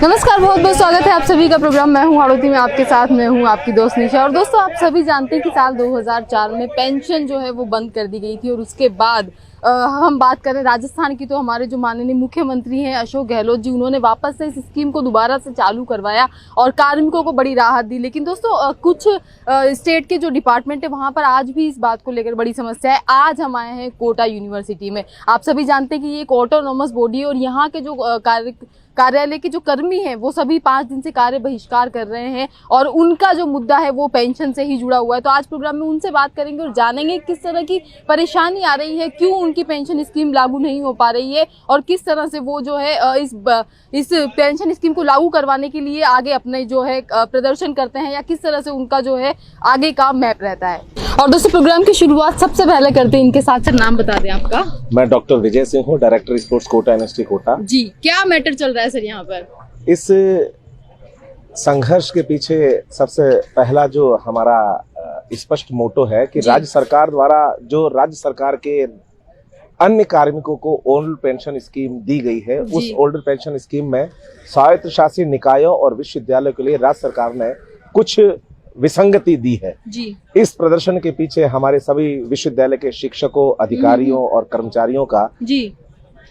नमस्कार, बहुत बहुत स्वागत है आप सभी का प्रोग्राम। मैं हूं हाड़ौती में, आपके साथ मैं हूं आपकी दोस्त निशा। और दोस्तों, आप सभी जानते हैं कि साल 2004 में पेंशन जो है वो बंद कर दी गई थी और उसके बाद हम बात करें राजस्थान की, तो हमारे जो माननीय मुख्यमंत्री हैं अशोक गहलोत जी, उन्होंने वापस से इस स्कीम को दोबारा से चालू करवाया और कार्मिकों को बड़ी राहत दी। लेकिन दोस्तों, कुछ स्टेट के जो डिपार्टमेंट है वहाँ पर आज भी इस बात को लेकर बड़ी समस्या है। आज हम आए हैं कोटा यूनिवर्सिटी में। आप सभी जानते हैं कि ये एक ऑटोनोमस बॉडी है और यहाँ के जो कार्यालय के जो कर्मी हैं वो सभी 5 दिन से कार्य बहिष्कार कर रहे हैं और उनका जो मुद्दा है वो पेंशन से ही जुड़ा हुआ है। तो आज प्रोग्राम में उनसे बात करेंगे और जानेंगे किस तरह की परेशानी आ रही है, क्यों उनकी पेंशन स्कीम लागू नहीं हो पा रही है और किस तरह से वो जो है इस पेंशन स्कीम को लागू करवाने के लिए आगे अपने जो है प्रदर्शन करते हैं या किस तरह से उनका जो है आगे का मैप रहता है। और दोस्तों, प्रोग्राम की शुरुआत सबसे पहले करते हैं इनके साथ। सर, नाम बता दें आपका। मैं डॉक्टर विजय सिंह हूँ, director sports Kota university Kota. जी, क्या मैटर चल रहा है सर यहाँ पर? इस संघर्ष के पीछे सबसे पहला जो हमारा स्पष्ट मोटो है कि राज्य सरकार द्वारा जो राज्य सरकार के अन्य कार्मिकों को ओल्ड पेंशन स्कीम दी गई है, उस ओल्ड पेंशन स्कीम में स्वायत्त शासी निकायों और विश्वविद्यालयों के लिए राज्य सरकार ने कुछ विसंगति दी है। जी। इस प्रदर्शन के पीछे हमारे सभी विश्वविद्यालय के शिक्षकों, अधिकारियों और कर्मचारियों का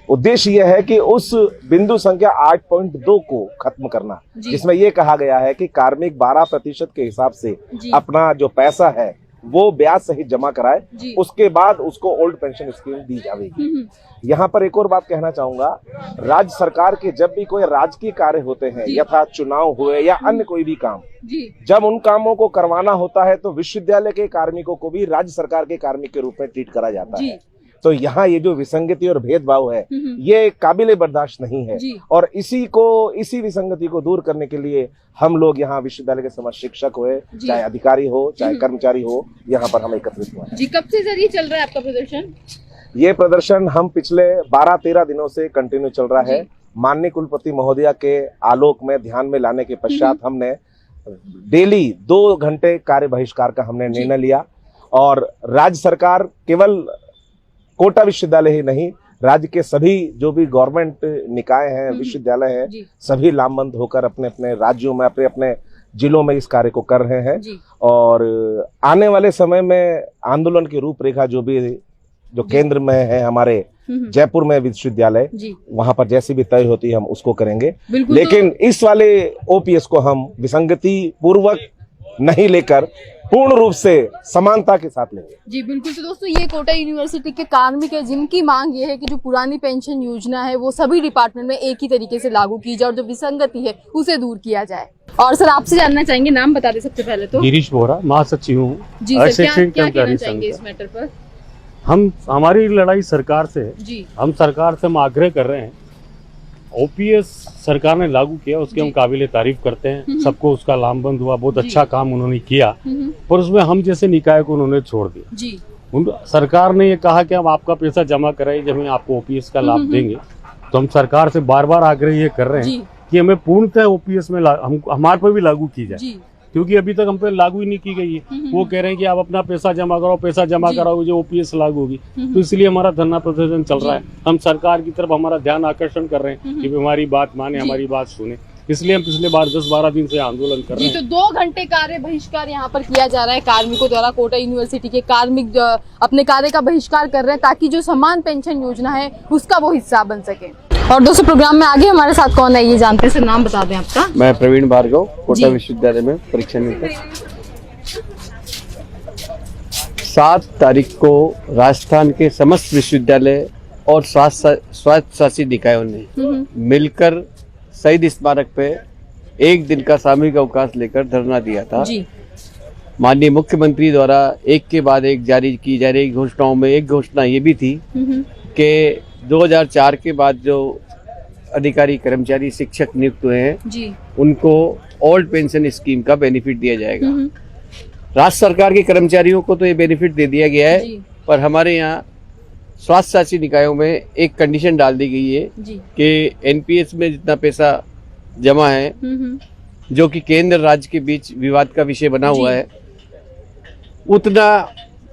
उद्देश्य यह है कि उस बिंदु संख्या 8.2 को खत्म करना, जिसमें यह कहा गया है कि कार्मिक 12% के हिसाब से अपना जो पैसा है वो ब्याज सहित जमा कराए, उसके बाद उसको ओल्ड पेंशन स्कीम दी जाएगी। यहाँ पर एक और बात कहना चाहूंगा, राज्य सरकार के जब भी कोई राजकीय कार्य होते हैं, यथा चुनाव हुए या अन्य कोई भी काम, जब उन कामों को करवाना होता है तो विश्वविद्यालय के कार्मिकों को भी राज्य सरकार के कार्मिक के रूप में ट्रीट करा जाता है। तो यहाँ ये जो विसंगति और भेदभाव है ये काबिले बर्दाश्त नहीं है और इसी विसंगति को दूर करने के लिए हम लोग यहाँ विश्वविद्यालय के समस्त शिक्षक हुए, चाहे अधिकारी हो चाहे कर्मचारी हो, यहाँ पर हम एकत्रित हुए जी। कब से सर ये चल रहा है आपका प्रदर्शन? ये प्रदर्शन हम पिछले 12-13 दिनों से कंटिन्यू चल रहा है। माननीय कुलपति महोदया के आलोक में ध्यान में लाने के पश्चात हमने डेली 2 घंटे कार्य बहिष्कार का हमने निर्णय लिया और राज्य सरकार केवल कोटा विश्वविद्यालय ही नहीं, राज्य के सभी जो भी गवर्नमेंट निकाय हैं, विश्वविद्यालय हैं, सभी लामबंद होकर अपने अपने राज्यों में, अपने अपने जिलों में इस कार्य को कर रहे हैं। और आने वाले समय में आंदोलन की रूपरेखा जो केंद्र में है हमारे जयपुर में विश्वविद्यालय, वहां पर जैसी भी तय होती है हम उसको करेंगे। लेकिन इस वाले ओपीएस को हम विसंगति पूर्वक नहीं लेकर पूर्ण रूप से समानता के साथ लेंगे। जी बिल्कुल। तो दोस्तों, ये कोटा यूनिवर्सिटी के कार्मिक है जिनकी मांग ये है कि जो पुरानी पेंशन योजना है वो सभी डिपार्टमेंट में एक ही तरीके से लागू की जाए और जो विसंगति है उसे दूर किया जाए। और सर, आपसे जानना चाहेंगे, नाम बता दे सबसे पहले तो। गिरीश बोरा, महासचिव हूँ। जी सर, क्या कहना चाहेंगे इस मैटर पर? हमारी लड़ाई सरकार से है जी। हम सरकार से आग्रह कर रहे हैं, ओपीएस सरकार ने लागू किया, उसके हम काबिले तारीफ करते हैं, सबको उसका लामबंद हुआ, बहुत अच्छा काम उन्होंने किया, पर उसमें हम जैसे निकाय को उन्होंने छोड़ दिया जी। सरकार ने ये कहा कि हम आपका पैसा जमा कराइए जब हम आपको ओपीएस का लाभ देंगे। तो हम सरकार से बार बार आग्रह ये कर रहे हैं कि हमें पूर्णतः ओपीएस में हमारे पर भी लागू की जाए, क्योंकि अभी तक हम पे लागू ही नहीं की गई है। वो कह रहे हैं कि आप अपना पैसा जमा कराओ जो ओपीएस लागू होगी। तो इसलिए हमारा धरना प्रदर्शन चल रहा है। हम सरकार की तरफ हमारा ध्यान आकर्षण कर रहे हैं कि हमारी बात माने, हमारी बात सुने। इसलिए हम पिछले बार 10-12 दिन से आंदोलन कर रहे हैं। तो 2 घंटे कार्य बहिष्कार यहाँ पर किया जा रहा है कार्मिकों द्वारा। कोटा यूनिवर्सिटी के कार्मिक अपने कार्य का बहिष्कार कर रहे हैं ताकि जो समान पेंशन योजना है उसका वो हिस्सा बन सके। और दोस्तों, प्रोग्राम में आगे हमारे साथ कौन है ये जानते हैं। सर, नाम बता दें आपका। मैं प्रवीण भार्गव, कोटा विश्वविद्यालय में परीक्षा निरीक्षक। 7 तारीख को राजस्थान के समस्त विश्वविद्यालय और स्वायत्त शासी निकायों ने मिलकर शहीद स्मारक पे 1 दिन का सामूहिक अवकाश लेकर धरना दिया था। माननीय मुख्यमंत्री द्वारा एक के बाद एक जारी की जा रही घोषणाओं में एक घोषणा ये भी थी कि 2004 के बाद जो अधिकारी, कर्मचारी, शिक्षक नियुक्त हुए हैं उनको ओल्ड पेंशन स्कीम का बेनिफिट दिया जाएगा। राज्य सरकार के कर्मचारियों को तो ये बेनिफिट दे दिया गया है, पर हमारे यहाँ स्वास्थ्य शासी निकायों में एक कंडीशन डाल दी गई है कि एनपीएस में जितना पैसा जमा है, जो कि केंद्र राज्य के बीच विवाद का विषय बना हुआ है, उतना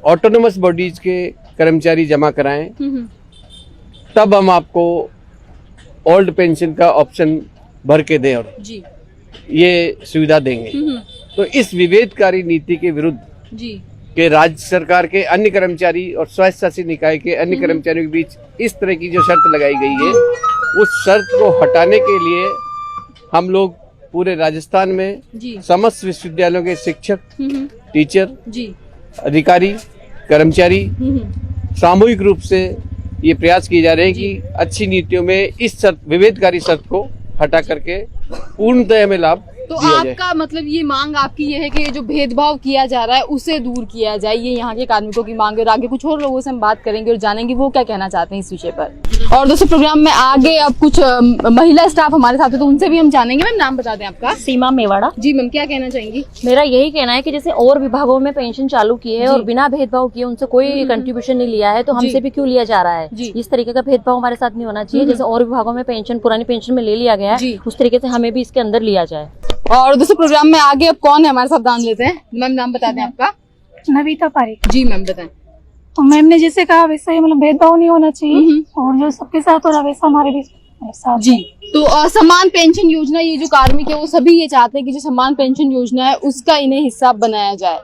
ऑटोनोमस बॉडीज के कर्मचारी जमा कराएं, तब हम आपको ओल्ड पेंशन का ऑप्शन भर के दें और जी ये सुविधा देंगे। तो इस विभेदकारी नीति के विरुद्ध जी के राज्य सरकार के अन्य कर्मचारी और स्वायत्त शासित निकाय के अन्य कर्मचारियों के बीच इस तरह की जो शर्त लगाई गई है, उस शर्त को हटाने के लिए हम लोग पूरे राजस्थान में जी समस्त विश्वविद्यालयों के शिक्षक, टीचर, जी अधिकारी, कर्मचारी सामूहिक रूप से ये प्रयास किए जा रहे हैं कि अच्छी नीतियों में इस शर्त, विभेदकारी शर्त को हटा करके पूर्णतः हमें लाभ तो दिया जाए। आपका मतलब ये मांग आपकी ये है कि जो भेदभाव किया जा रहा है उसे दूर किया जाए, ये यहाँ के कार्मिकों की मांग है। और आगे कुछ और लोगों से हम बात करेंगे और जानेंगे वो क्या कहना चाहते हैं इस विषय पर। और दोस्तों प्रोग्राम में आगे अब कुछ महिला स्टाफ हमारे साथ है तो उनसे भी हम जानेंगे। मैम नाम बता दें आपका। सीमा मेवाड़ा। जी मैम क्या कहना चाहेंगी। मेरा यही कहना है कि जैसे और विभागों में पेंशन चालू की है और बिना भेदभाव किए उनसे कोई कंट्रीब्यूशन नहीं लिया है, तो हमसे भी क्यों लिया जा रहा है। इस तरीके का भेदभाव हमारे साथ नहीं होना चाहिए। जैसे और विभागों में पेंशन पुरानी पेंशन में ले लिया गया है, उस तरीके से हमें भी इसके अंदर लिया जाए। और दोस्तों प्रोग्राम में आगे अब कौन है हमारे साथ जान लेते हैं। मैम नाम बता दें आपका। नविता पारिक। जी मैम बताएं। तो मैम ने जैसे कहा वैसा ही, मतलब भेदभाव नहीं होना चाहिए और जो सबके साथ हो रहा वैसा हमारे भी साथ। जी तो समान पेंशन योजना, ये जो कार्मिक है वो सभी ये चाहते हैं कि जो समान पेंशन योजना है उसका इन्हें हिस्सा बनाया जाए।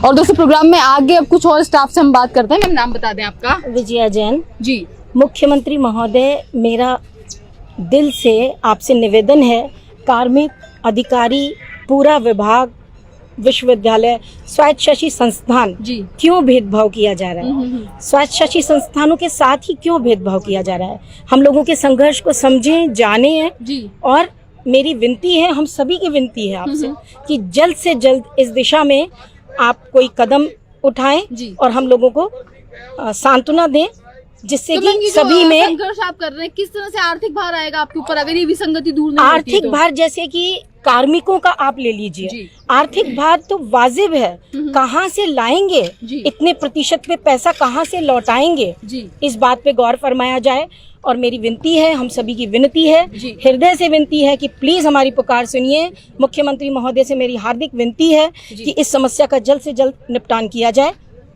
और दोस्तों प्रोग्राम में आगे अब कुछ और स्टाफ से हम बात करते हैं। मैम नाम बता दें आपका। विजया जैन। जी मुख्यमंत्री महोदय, मेरा दिल से आपसे निवेदन है, कार्मिक अधिकारी, पूरा विभाग, विश्वविद्यालय, स्वायत्त शासी संस्थान जी क्यों भेदभाव किया जा रहा है। स्वायत्त शासी संस्थानों के साथ ही क्यों भेदभाव किया जा रहा है। हम लोगों के संघर्ष को समझें, जानें जी। और मेरी विनती है, हम सभी की विनती है आपसे कि जल्द से जल्द इस दिशा में आप कोई कदम उठाएं और हम लोगों को सांत्वना दें, जिससे कि सभी में संघर्ष आप कर रहे हैं, किस तरह से आर्थिक भार आएगा आपके ऊपर अगर ये विसंगति दूर नहीं होती आर्थिक तो? भार जैसे कि कार्मिकों का आप ले लीजिए, आर्थिक भार तो वाजिब है, कहाँ से लाएंगे इतने प्रतिशत पे पैसा, कहाँ से लौटाएंगे, इस बात पे गौर फरमाया जाए। और मेरी विनती है, हम सभी की विनती है, हृदय से विनती है कि प्लीज हमारी पुकार सुनिए। मुख्यमंत्री महोदय से मेरी हार्दिक विनती है कि इस समस्या का जल्द से जल्द निपटान किया जाए।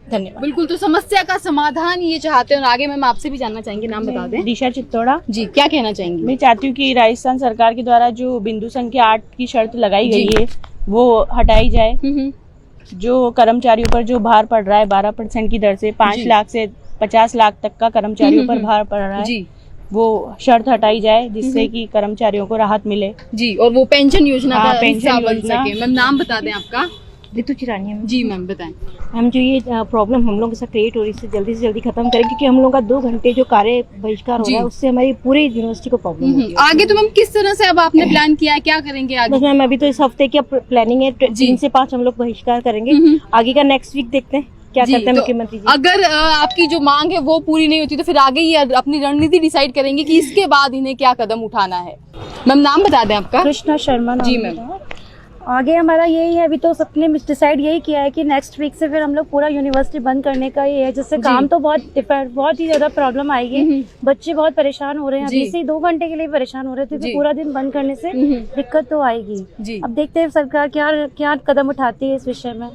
धन्यवाद। बिल्कुल, तो समस्या का समाधान ये चाहते हैं। और आगे मैम आपसे भी जानना चाहेंगे, नाम बता दें। दिशा चित्तौड़ा। जी क्या कहना चाहेंगे। मैं चाहती हूँ कि राजस्थान सरकार के द्वारा जो बिंदु संख्या 8 की शर्त लगाई गई है वो हटाई जाए। जो कर्मचारियों पर जो भार पड़ रहा है 12% की दर से 5 लाख से 50 लाख तक का कर्मचारियों पर भार पड़ रहा है, वो शर्त हटाई जाए जिससे कि कर्मचारियों को राहत मिले। जी और वो पेंशन योजना का पेंशन हिस्सा बन योजना। सके। मैम नाम बता दें आपका। ऋतु चिरानी। जी मैम बताएं। हम जो ये प्रॉब्लम हम लोगों के साथ क्रिएट हो रही है, इसे जल्दी से जल्दी खत्म करें, क्योंकि हम लोगों का 2 घंटे जो कार्य बहिष्कार हो रहा है उससे हमारी पूरी यूनिवर्सिटी को प्रॉब्लम होगी। आगे तो मैम किस तरह से अब आपने प्लान किया है, क्या करेंगे आगे। बस मैम अभी तो इस हफ्ते की प्लानिंग है, 3 से 5 हम लोग बहिष्कार करेंगे। आगे का नेक्स्ट वीक देखते हैं क्या करते हैं मुख्यमंत्री जी। अगर आपकी जो मांग है वो पूरी नहीं होती तो फिर आगे ये अपनी रणनीति डिसाइड करेंगे कि इसके बाद इन्हें क्या कदम उठाना है। मैम नाम बता दें आपका। कृष्णा शर्मा। जी मैम। आगे हमारा यही है, अभी तो सबने डिसाइड यही किया है कि नेक्स्ट वीक से फिर हम लोग पूरा यूनिवर्सिटी बंद करने का ही है, जिससे काम तो बहुत ही ज्यादा प्रॉब्लम आएगी। बच्चे बहुत परेशान हो रहे हैं, अभी से 2 घंटे के लिए परेशान हो रहे थे, तो पूरा दिन बंद करने से दिक्कत तो आएगी। अब देखते हैं सरकार क्या कदम उठाती है इस विषय में।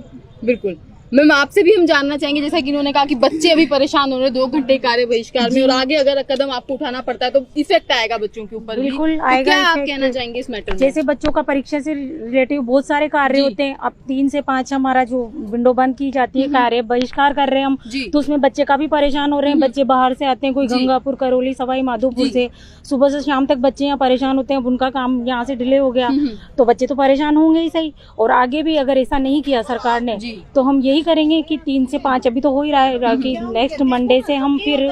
बिल्कुल मैम आपसे भी हम जानना चाहेंगे, जैसा कि इन्होंने कहा कि बच्चे अभी परेशान हो रहे हैं 2 घंटे कार्य बहिष्कार में, और आगे अगर कदम आपको उठाना पड़ता है तो इफेक्ट आएगा बच्चों के ऊपर। बिल्कुल तो आएगा। क्या आप कहना चाहेंगे इस मैटर में। जैसे बच्चों का परीक्षा से रिलेटिव बहुत सारे कार्य होते हैं, अब 3 से 5 हमारा जो विंडो बंद की जाती है, कार्य बहिष्कार कर रहे हैं हम, तो उसमें बच्चे काफी परेशान हो रहे हैं। बच्चे बाहर से आते हैं, कोई गंगापुर, करौली, सवाई माधोपुर से, सुबह से शाम तक बच्चे यहाँ परेशान होते हैं। उनका काम यहाँ से डिले हो गया तो बच्चे तो परेशान होंगे ही सही। और आगे भी अगर ऐसा नहीं किया सरकार ने तो हम यही करेंगे कि 3 से 5 अभी तो हो ही रहा है कि नेक्स्ट मंडे से हम फिर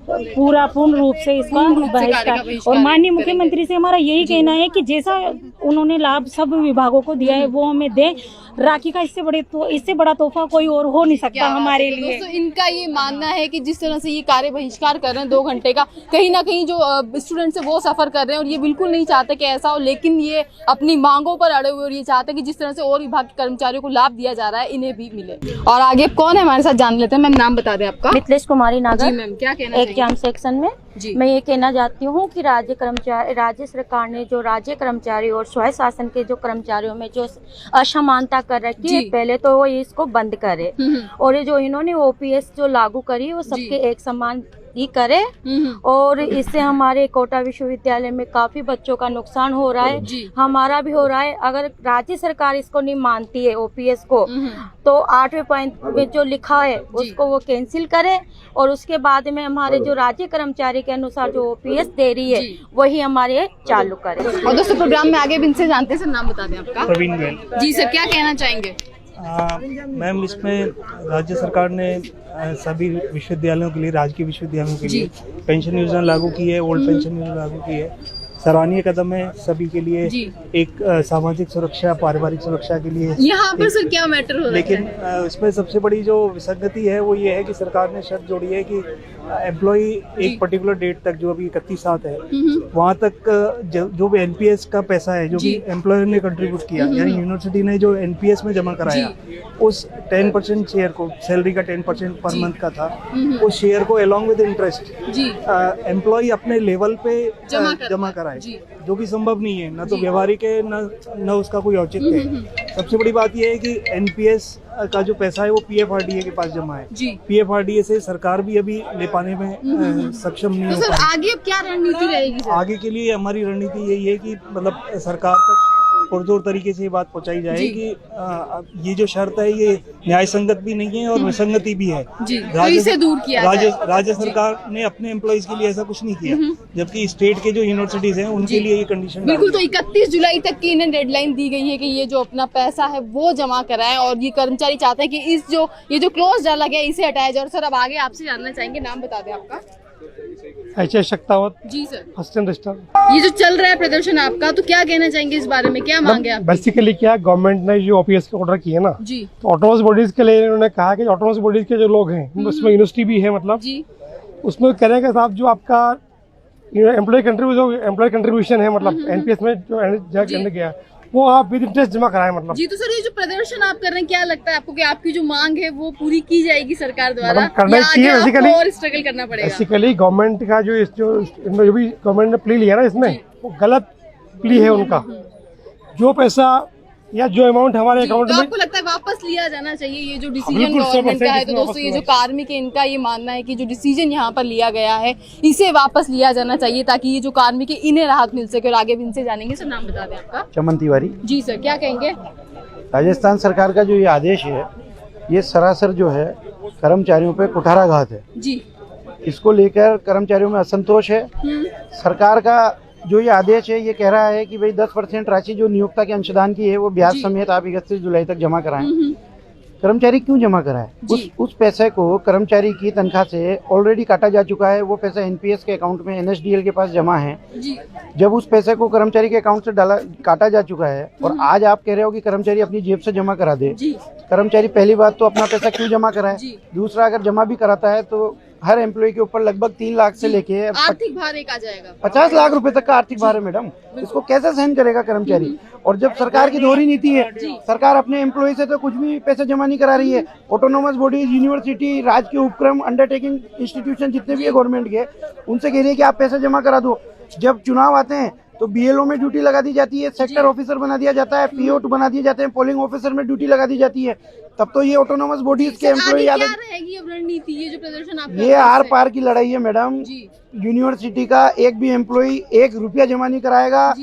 पूर्ण रूप से इसका बहिष्कार। और माननीय मुख्यमंत्री से हमारा यही कहना है कि जैसा उन्होंने लाभ सब विभागों को दिया है वो हमें दें। राखी का इससे बड़ा तोहफा कोई और हो नहीं सकता हमारे लिए। दोस्तों इनका ये मानना है कि जिस तरह से ये कार्य बहिष्कार कर रहे हैं 2 घंटे का, कहीं ना कहीं जो स्टूडेंट्स है वो सफर कर रहे हैं और ये बिल्कुल नहीं चाहते कि ऐसा हो, लेकिन ये अपनी मांगों पर अड़े हुए और ये चाहते हैं कि जिस तरह से और विभाग के कर्मचारियों को लाभ दिया जा रहा है इन्हें भी मिले। और आगे कौन है हमारे साथ जान लेते हैं। मैम नाम बता दें आपका। मिथिलेश कुमारी नागर। जी मैम क्या कहना एग्जाम सेक्शन में। मैं ये कहना चाहती हूँ कि राज्य सरकार ने जो राज्य कर्मचारी और स्वायत्त शासन के जो कर्मचारियों में जो असमानता कर रखी है, पहले तो वो इसको बंद करे और ये जो इन्होंने ओपीएस जो लागू करी वो सबके एक समान ही करे और इससे हमारे कोटा विश्वविद्यालय में काफी बच्चों का नुकसान हो रहा है, हमारा भी हो रहा है। अगर राज्य सरकार इसको नहीं मानती है ओपीएस को, तो 8वें पॉइंट में जो लिखा है उसको वो कैंसिल करे और उसके बाद में हमारे जो राज्य कर्मचारी के अनुसार जो ओपीएस दे रही है वही हमारे चालू करे। और दोस्तों प्रोग्राम में आगे भी इनसे जानते हैं। सर नाम बता दें आपका। प्रवीण गोयल। जी सर, क्या कहना चाहेंगे? मैम, इसमें राज्य सरकार ने सभी विश्वविद्यालयों के लिए, राजकीय विश्वविद्यालयों के लिए पेंशन योजना लागू की है, ओल्ड पेंशन योजना लागू की है। सराहनीय कदम है सभी के लिए, एक सामाजिक सुरक्षा, पारिवारिक सुरक्षा के लिए। यहाँ पर सर क्या मैटर हो रहा है? लेकिन इसमें सबसे बड़ी जो विसंगति है वो ये है कि सरकार ने शर्त जोड़ी है कि एम्प्लॉय एक पर्टिकुलर डेट तक, जो अभी 31/7 है, वहाँ तक जो भी एनपीएस का पैसा है जो भी एम्प्लॉयर ने कंट्रीब्यूट किया, यानी यूनिवर्सिटी ने जो एनपीएस में जमा कराया, उस 10% शेयर को, सैलरी का 10% पर मंथ का था, उस शेयर को अलॉन्ग विद इंटरेस्ट एम्प्लॉय अपने लेवल पे जमा कराए, जो कि संभव नहीं है, ना तो व्यवहारिक है, न उसका कोई औचित्य है। सबसे बड़ी बात यह है कि एनपीएस का जो पैसा है वो पीएफआरडीए के पास जमा है। पीएफआरडीए से सरकार भी अभी ले पाने में सक्षम नहीं हो पाई। आगे अब क्या रणनीति रहेगी? आगे के लिए हमारी रणनीति यही है कि मतलब सरकार तक पुरजोर तरीके से ये बात पहुंचाई जाए कि ये जो शर्त है ये न्याय संगत भी नहीं है और विसंगति भी है। इसे दूर किया राज्य सरकार ने अपने एम्प्लॉइज के लिए ऐसा कुछ नहीं किया, जबकि स्टेट के जो यूनिवर्सिटीज हैं उनके लिए ये कंडीशन बिल्कुल। तो 31 जुलाई तक की इन्हें डेडलाइन दी गई है कि ये जो अपना पैसा है वो जमा कराएं और ये कर्मचारी चाहते हैं कि ये जो क्लोज डाला गया इसे हटाया जाए। और सर अब आगे आपसे जानना चाहेंगे, नाम बता दें आपका। एच.एस. शक्तावत। जी सर। Assistant registrar. ये जो चल रहा है प्रदर्शन आपका, तो क्या कहना चाहेंगे इस बारे में, क्या मांगे आप? बेसिकली क्या गवर्नमेंट ने जो ओपीएस के ऑर्डर किए ना, तो ऑटोनोमस बॉडीज के लिए उन्होंने कहा कि ऑटोनोमस बॉडीज के जो लोग हैं उसमें यूनिवर्सिटी भी है, मतलब उसमें कह रहे हैं कि साहब जो आपका एम्प्लॉय कंट्रीब्यूशन है, मतलब एनपीएस में जो गया वो आप विद इंटरेस्ट जमा कराएं, मतलब। जी, तो सर ये जो प्रदर्शन आप कर रहे हैं, क्या लगता है आपको कि आपकी जो मांग है वो पूरी की जाएगी सरकार द्वारा, करना चाहिए? बेसिकली और स्ट्रगल करना पड़ेगा? बेसिकली गवर्नमेंट का जो भी गवर्नमेंट ने प्ली लिया ना, इसमें वो गलत प्ली है उनका। जो पैसा या जो अमाउंट हमारे अकाउंट में, आपको लगता है वापस लिया जाना चाहिए ये जो डिसीजन गवर्नमेंट का है? तो दोस्तों ये जो कार्मिक है इनका ये मानना है कि जो डिसीजन यहाँ पर लिया गया है इसे वापस लिया जाना चाहिए, ताकि ये जो कार्मिक है इन्हें राहत मिल सके। और आगे भी इनसे जानेंगे। सर नाम बता दें आपका। चमन तिवारी। जी सर, क्या कहेंगे? राजस्थान सरकार का जो ये आदेश है ये सरासर जो है कर्मचारियों पे कुठाराघात है जी। इसको लेकर कर्मचारियों में असंतोष है। सरकार का जो ये आदेश है ये कह रहा है कि भाई 10% राशि जो नियोक्ता के अंशदान की है वो ब्याज समेत आप 31 जुलाई तक जमा कराएं। कर्मचारी क्यों जमा कराए? उस पैसे को कर्मचारी की तनख्वाह से ऑलरेडी काटा जा चुका है। वो पैसा एनपीएस के अकाउंट में एनएसडीएल के पास जमा है। जब उस पैसे को कर्मचारी के अकाउंट से काटा जा चुका है और आज आप कह रहे हो कि कर्मचारी अपनी जेब से जमा करा दे। कर्मचारी पहली बात तो अपना पैसा क्यों जमा कराए? दूसरा, अगर जमा भी कराता है तो हर एम्प्लॉय के ऊपर लगभग 3 लाख से लेके आर्थिक भार एक आ जाएगा 50 लाख रुपए तक का आर्थिक भार है मैडम। इसको कैसे सहन करेगा कर्मचारी? और जब सरकार की दोहरी नीति है, सरकार अपने एम्प्लॉय से तो कुछ भी पैसे जमा नहीं करा रही है। ऑटोनोमस बॉडीज, यूनिवर्सिटी, राज्य के उपक्रम, अंडरटेकिंग इंस्टीट्यूशन जितने भी है गवर्नमेंट के, उनसे कह रही है कि आप पैसे जमा करा दो। जब चुनाव आते हैं तो बीएलओ में ड्यूटी लगा दी जाती है, सेक्टर ऑफिसर बना दिया जाता है, पीओ बना दिए जाते हैं, पोलिंग ऑफिसर में ड्यूटी लगा दी जाती है। तब तो ये ऑटोनोमस बॉडीज के एम्प्लॉय याद रहेगी अब रणनीति, ये जो प्रदर्शन आप ये आर पार की लड़ाई है मैडम। यूनिवर्सिटी का एक भी एम्प्लॉय 1 रुपया जमा नहीं कराएगा।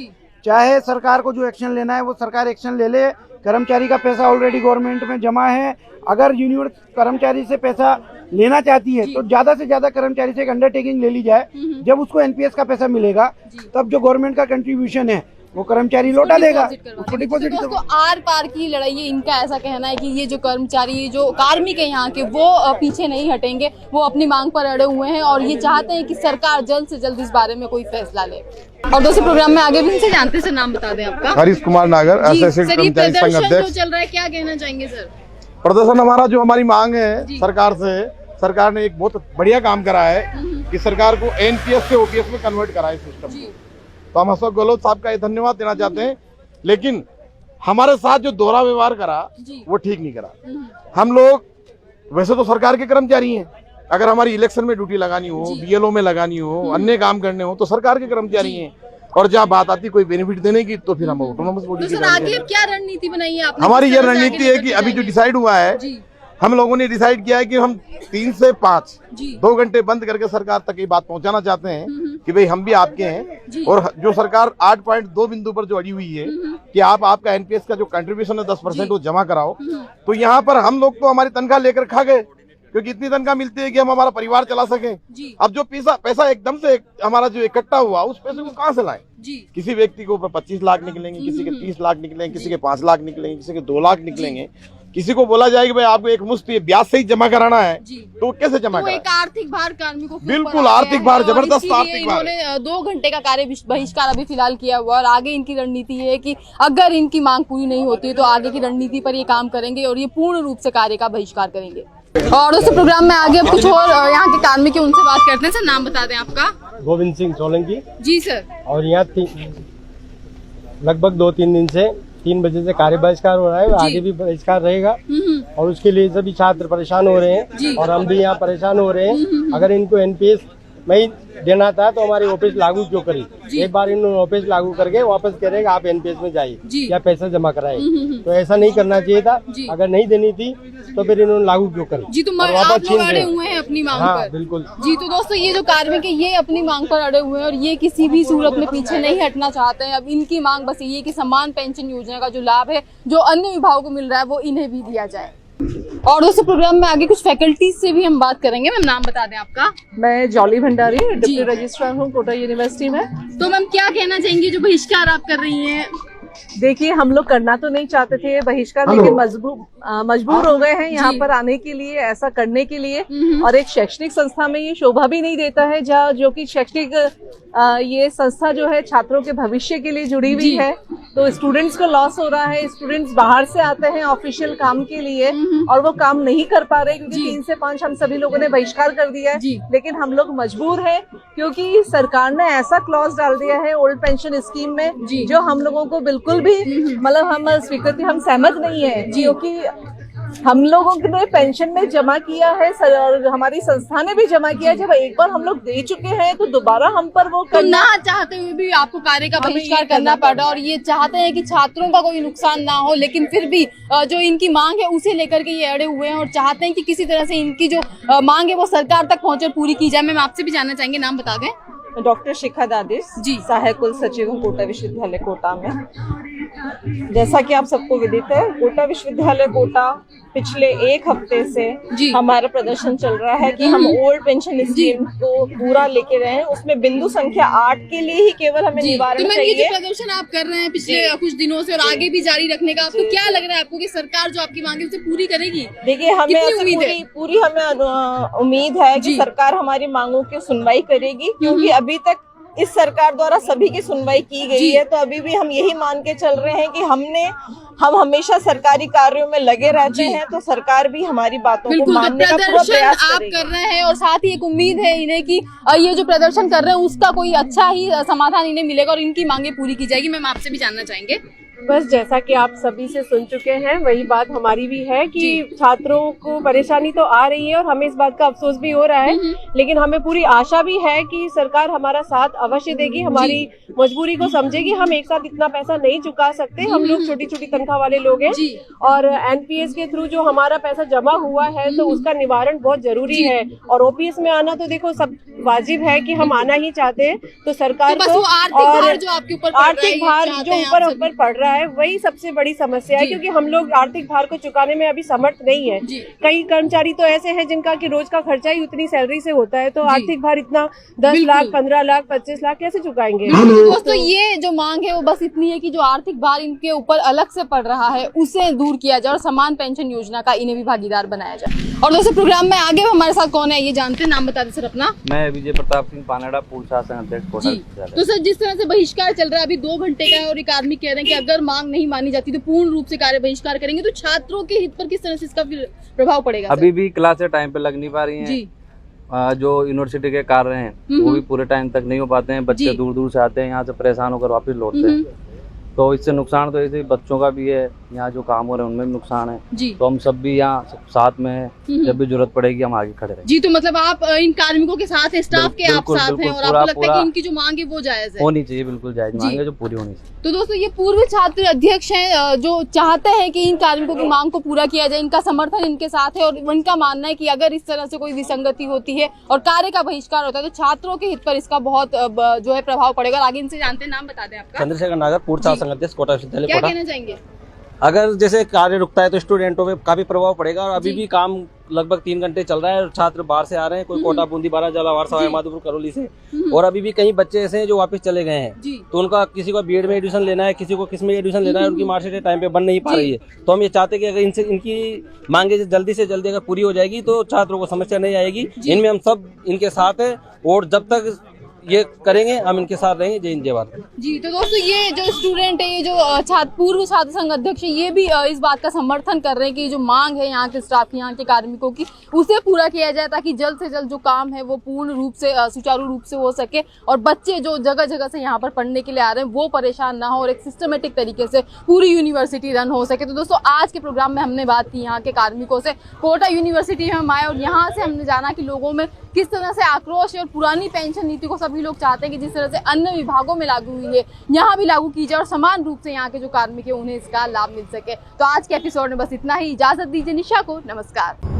चाहे सरकार को जो एक्शन लेना है वो सरकार एक्शन ले ले। कर्मचारी का पैसा ऑलरेडी गवर्नमेंट में जमा है। अगर यूनिवर्सिटी कर्मचारी से पैसा लेना चाहती है तो ज्यादा से ज्यादा कर्मचारी से एक अंडरटेकिंग ले ली जाए। जब उसको एनपीएस का पैसा मिलेगा तब जो गवर्नमेंट का कंट्रीब्यूशन है वो कर्मचारी लौटा देगा, उसको डिपॉजिट। तो आर पार की लड़ाई है इनका, ऐसा कहना है कि ये जो कर्मचारी, जो कार्मिक है यहाँ के, वो पीछे नहीं हटेंगे, वो अपनी मांग पर अड़े हुए हैं और ये चाहते हैं कि सरकार जल्द से जल्द इस बारे में कोई फैसला ले। और दोस्तों प्रोग्राम में आगे भी इनसे जानते हैं। नाम बता दें आपका। हरीश कुमार नागर, एसोसिएट कर्मचारी संघ अध्यक्ष। चल रहा है, क्या कहना चाहेंगे सर? प्रदर्शन हमारा जो हमारी मांग है सरकार से, सरकार ने एक बहुत बढ़िया काम करा है कि सरकार को एनपीएस से ओपीएस में कन्वर्ट करा है सिस्टम को। तो हम अशोक गहलोत साहब का ये धन्यवाद देना चाहते हैं। लेकिन हमारे साथ जो दोहरा व्यवहार करा वो ठीक नहीं करा। हम लोग वैसे तो सरकार के कर्मचारी हैं, अगर हमारी इलेक्शन में ड्यूटी लगानी हो, बीएलओ में लगानी हो, अन्य काम करने हो तो सरकार के कर्मचारी हैं। और जहाँ बात आती कोई बेनिफिट देने की तो फिर हम ऑटोनोमस बॉडी तो सर आगे अब क्या रणनीति बनाई है आपने? हमारी ये रणनीति है कि अभी जो डिसाइड हुआ है, हम लोगों ने डिसाइड किया है कि हम 3 से 5 2 घंटे बंद करके सरकार तक ये बात पहुंचाना चाहते हैं कि भाई हम भी आपके हैं। और जो सरकार 8.2 बिंदु पर जो अड़ी हुई है कि आपका एनपीएस का जो कंट्रीब्यूशन है 10% वो जमा कराओ, तो यहाँ पर हम लोग तो हमारी तनख्वाह लेकर खा गए, क्योंकि इतनी तनख्वाह मिलती है कि हम हमारा परिवार चला सकें। अब जो पैसा एकदम से हमारा जो इकट्ठा हुआ उस पैसे को कहाँ से लाएं? किसी व्यक्ति को 25 लाख निकलेंगे, किसी के 30 लाख निकलेंगे, किसी के 5 लाख निकलेंगे, किसी के 2 लाख निकलेंगे। किसी को बोला जाए कि भाई आपको एक मुश्त ब्याज से ही जमा कराना है, तो कैसे जमा कराएं? एक आर्थिक भार कार्मिकों के बिल्कुल आर्थिक भार, जबरदस्त आर्थिक भार। इन्होंने 2 घंटे का कार्य बहिष्कार अभी फिलहाल किया हुआ और आगे इनकी रणनीति है कि अगर इनकी मांग पूरी नहीं होती तो आगे की रणनीति पर ये काम करेंगे और ये पूर्ण रूप से कार्य का बहिष्कार करेंगे। और उस प्रोग्राम में आगे अब कुछ और यहाँ के कार्मिक है उनसे बात करते हैं। सर नाम बता दें आपका? गोविंद सिंह सोलंकी। जी सर। और यहाँ लगभग 2-3 दिन से 3 बजे से कार्य बहिष्कार हो रहा है, आगे भी बहिष्कार रहेगा और उसके लिए सभी छात्र परेशान हो रहे हैं और हम भी यहाँ परेशान हो रहे हैं। अगर इनको एनपीएस नहीं देना था तो हमारी ऑफिस लागू क्यों करी? एक बार इन्होंने ऑफिस लागू करके वापस करेगा आप एनपीएस में जाइए या पैसा जमा कराए, तो ऐसा नहीं करना चाहिए था। अगर नहीं देनी थी तो फिर इन्होंने लागू क्यों करी? जी, तो आप लोग अड़े हुए हैं अपनी मांग पर। बिल्कुल जी। तो दोस्तों ये जो कार्मिक है ये अपनी मांग पर अड़े हुए हैं और ये किसी भी सूरत में पीछे नहीं हटना चाहते हैं। अब इनकी मांग बस ये है कि समान पेंशन योजना का जो लाभ है जो अन्य विभागों को मिल रहा है वो इन्हें भी दिया जाए। और दोस्तों प्रोग्राम में आगे कुछ फैकल्टीज से भी हम बात करेंगे। मैम नाम बता दें आपका? मैं जॉली भंडारी, डिप्टी रजिस्ट्रार हूँ कोटा यूनिवर्सिटी में। तो मैम क्या कहना चाहेंगी जो बहिष्कार आप कर रही हैं? देखिए हम लोग करना तो नहीं चाहते थे बहिष्कार, लेकिन मजबूर हो गए हैं यहाँ पर आने के लिए, ऐसा करने के लिए। और एक शैक्षणिक संस्था में ये शोभा भी नहीं देता है जहाँ जो कि शैक्षणिक ये संस्था जो है छात्रों के भविष्य के लिए जुड़ी हुई है, तो स्टूडेंट्स को लॉस हो रहा है। स्टूडेंट्स बाहर से आते हैं ऑफिशियल काम के लिए और वो काम नहीं कर पा रहे क्योंकि 3 से 5 हम सभी लोगों ने बहिष्कार कर दिया है। लेकिन हम लोग मजबूर हैं क्योंकि सरकार ने ऐसा क्लॉज डाल दिया है ओल्ड पेंशन स्कीम में जो हम लोगों को बिल्कुल भी मतलब हम स्वीकृति हम सहमत नहीं है, क्योंकि हम लोगों ने पेंशन में जमा किया है और हमारी संस्था ने भी जमा किया है। जब एक बार हम लोग दे चुके हैं तो दोबारा हम पर वो तो ना चाहते हुए भी आपको कार्य का बहिष्कार करना पड़ा और ये चाहते हैं कि छात्रों का कोई नुकसान ना हो, लेकिन फिर भी जो इनकी मांग है उसे लेकर के ये अड़े हुए हैं और चाहते हैं कि किसी तरह से इनकी जो मांग है वो सरकार तक पहुँचे, पूरी की जाए। मैम आपसे भी जानना चाहेंगे, नाम बता दें? डॉक्टर शिखा दादिस जी, सहायक कुल सचिव हूँ कोटा विश्वविद्यालय कोटा में। जैसा कि आप सबको विदित है, कोटा विश्वविद्यालय कोटा पिछले 1 हफ्ते से हमारा प्रदर्शन चल रहा है कि हम ओल्ड पेंशन स्कीम को पूरा लेके रहे हैं। उसमें बिंदु संख्या 8 के लिए ही केवल हमें निवारण तो चाहिए। ये जो प्रदर्शन आप कर रहे हैं पिछले कुछ दिनों से और आगे भी जारी रखने का, आपको क्या लग रहा है आपको कि सरकार जो आपकी मांगे उसे पूरी करेगी? देखिए हमें पूरी हमें उम्मीद है कि सरकार हमारी मांगों की सुनवाई करेगी, क्योंकि अभी तक इस सरकार द्वारा सभी की सुनवाई की गई है। तो अभी भी हम यही मान के चल रहे हैं कि हम हमेशा सरकारी कार्यों में लगे रहते हैं, तो सरकार भी हमारी बातों को मानने का पूरा प्रयास आप कर रहे हैं और साथ ही एक उम्मीद है इन्हें कि ये जो प्रदर्शन कर रहे हैं उसका कोई अच्छा ही समाधान इन्हें मिलेगा और इनकी मांगे पूरी की जाएगी। मैम आपसे भी जानना चाहेंगे? बस जैसा कि आप सभी से सुन चुके हैं वही बात हमारी भी है कि छात्रों को परेशानी तो आ रही है और हमें इस बात का अफसोस भी हो रहा है, लेकिन हमें पूरी आशा भी है कि सरकार हमारा साथ अवश्य देगी, हमारी मजबूरी को समझेगी। हम एक साथ इतना पैसा नहीं चुका सकते, हम लोग छोटी छोटी तनख्वाह वाले लोग हैं और एनपीएस के थ्रू जो हमारा पैसा जमा हुआ है तो उसका निवारण बहुत जरूरी है। और ओपीएस में आना तो देखो सब वाजिब है कि हम आना ही चाहते हैं, तो सरकार को आर्थिक भार जो ऊपर पड़ रहा है वही सबसे बड़ी समस्या है, क्योंकि हम लोग आर्थिक भार को चुकाने में अभी समर्थ नहीं है। कई कर्मचारी तो ऐसे हैं जिनका कि रोज का खर्चा ही उतनी सैलरी से होता है, तो आर्थिक भार इतना 10 लाख 15 लाख 25 लाख कैसे चुकाएंगे? दोस्तों ये जो मांग है वो बस इतनी है कि जो आर्थिक भार इनके ऊपर अलग से पड़ रहा है उसे दूर किया जाए और समान पेंशन योजना का इन्हें भी भागीदार बनाया जाए। और दोस्तों प्रोग्राम में आगे हमारे साथ कौन है ये जानते हैं, नाम बता दें सर अपना? मैं विजय प्रताप सिंह पानेड़ा, पूर्व शासन अध्यक्ष कोटा। तो सर जिस तरह से बहिष्कार चल रहा है अभी 2 घंटे का है और एक आदमी कह रहे हैं कि अगर मांग नहीं मानी जाती तो पूर्ण रूप से कार्य बहिष्कार करेंगे, तो छात्रों के हित पर किस तरह से इसका प्रभाव पड़ेगा? अभी भी क्लासें टाइम पे लग नहीं पा रही हैं, जो यूनिवर्सिटी के कार्य हैं वो भी पूरे टाइम तक नहीं हो पाते हैं। बच्चे दूर दूर से आते हैं, यहाँ से परेशान होकर वापस लौटते हैं। तो इससे नुकसान तो ऐसे बच्चों का भी है, यहाँ जो काम हो रहे हैं उनमें भी नुकसान है जी। तो हम सब भी यहाँ सब साथ में हैं, जब भी जरूरत पड़ेगी हम आगे खड़े रहेंगे। जी, तो मतलब आप इन कार्मिकों के साथ हैं, स्टाफ के आप साथ हैं और आपको लगता है कि इनकी जो मांग है वो जायज है? होनी चाहिए, बिल्कुल जायज मांग है जो पूरी होनी चाहिए। तो दोस्तों ये पूर्व छात्र अध्यक्ष हैं जो चाहते हैं कि इन कार्मिकों की मांग को पूरा किया जाए, इनका समर्थन इनके साथ है और उनका मानना है कि अगर इस तरह से कोई विसंगति होती है और कार्य का बहिष्कार होता है तो छात्रों के हित पर इसका बहुत जो है प्रभाव पड़ेगा। आगे इनसे जानते हैं, नाम बता दें आपका। चंद्रशेखर नागर, पूर्व छात्र संघ अध्यक्ष, कोटा विश्वविद्यालय क्या कोटा। कहना चाहेंगे? अगर जैसे कार्य रुकता है तो स्टूडेंटों पे काफी प्रभाव पड़ेगा और अभी भी काम लगभग 3 घंटे चल रहा है और छात्र बाहर से आ रहे हैं, कोई कोटा, बूंदी, बाराजला, वारसा, माधोपुर, करौली से, और अभी भी कई बच्चे ऐसे हैं जो वापस चले गए हैं। तो उनका किसी को बीएड में एडमिशन लेना है, किसी को किस में एडमिशन लेना है, उनकी मार्कशीट टाइम पे बन नहीं पा रही है। तो हम ये चाहते हैं कि अगर इनसे इनकी मांगे जल्दी से जल्दी अगर पूरी हो जाएगी तो छात्रों को समस्या नहीं आएगी। इनमें हम सब इनके साथ हैं और जब तक ये करेंगे हम इनके साथ रहेंगे। जय हिंद, जय भारत। जी, तो दोस्तों ये जो स्टूडेंट है, ये जो पूर्व छात्र संघ अध्यक्ष है, ये भी इस बात का समर्थन कर रहे हैं कि जो मांग है यहाँ के स्टाफ की, यहाँ के कार्मिकों की, उसे पूरा किया जाए ताकि जल्द से जल्द जो काम है वो पूर्ण रूप से सुचारू रूप से हो सके और बच्चे जो जगह जगह से यहाँ पर पढ़ने के लिए आ रहे हैं वो परेशान ना हो और एक सिस्टमेटिक तरीके से पूरी यूनिवर्सिटी रन हो सके। तो दोस्तों आज के प्रोग्राम में हमने बात की यहाँ के कार्मिकों से। कोटा यूनिवर्सिटी में हम आए और यहाँ से हमने जाना कि लोगों में किस तरह से आक्रोश है और पुरानी पेंशन नीति को सभी लोग चाहते हैं कि जिस तरह से अन्य विभागों में लागू हुई है यहाँ भी लागू की जाए और समान रूप से यहाँ के जो कार्मिक है उन्हें इसका लाभ मिल सके। तो आज के एपिसोड में बस इतना ही। इजाजत दीजिए निशा को। नमस्कार।